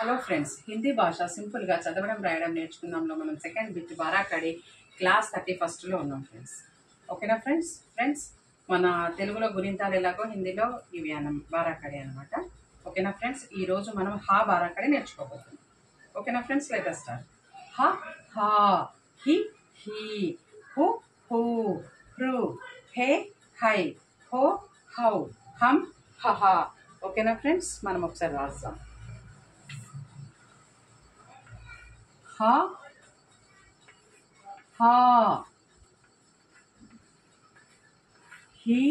Hello friends, Hindi భాష సింపుల్గా చదవడం రాయడం నేర్చుకుందాంలో మనం సెకండ్ బిట్ బారాకడి క్లాస్ 31లో ఉన్నాం ఫ్రెండ్స్. ఓకేనా ఫ్రెండ్స్ మన తెలుగులో గురింతాలు ఎలాగో హిందీలో ఇవి బారాకడి అనమాట. ఓకేనా ఫ్రెండ్స్, ఈరోజు మనం హా బారాకడి నేర్చుకోబోతున్నాం. ఓకేనా ఫ్రెండ్స్, లెట్ us start. హ హా, హి హీ, హు హూ, హృ హే హై, హో హౌ, హం హహా. ఓకేనా ఫ్రెండ్స్, మనం ఒకసారి రాస్తాం. हा हा, ही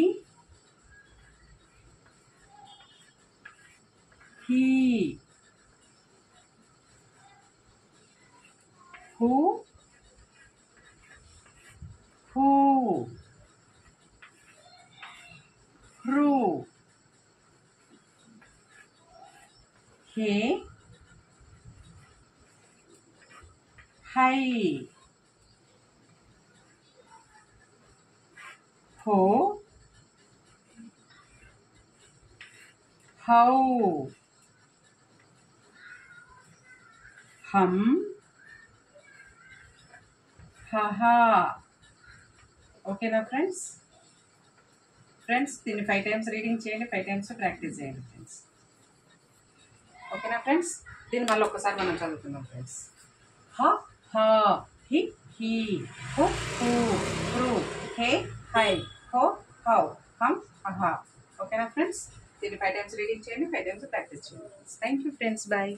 ही, हु हू, ह्रू, हे హై, హో హౌ, హం హహా. ఓకేనా ఫ్రెండ్స్ దీన్ని 5 టైమ్స్ రీడింగ్ చేయండి, 5 టైమ్స్ ప్రాక్టీస్ చేయండి ఫ్రెండ్స్. ఓకేనా ఫ్రెండ్స్, దీన్ని మళ్ళీ ఒక్కసారి మనం చదువుతున్నాం ఫ్రెండ్స్. హ హా, హి హీ, హు హూ, హృ హే హై, హో హౌ, హం హహా. ఓకేనా ఫ్రెండ్స్, దీన్ని 5 టైమ్స్ రీడింగ్ చేయండి, 5 టైమ్స్ ప్రాక్టీస్ చేయండి. Thank you friends, bye.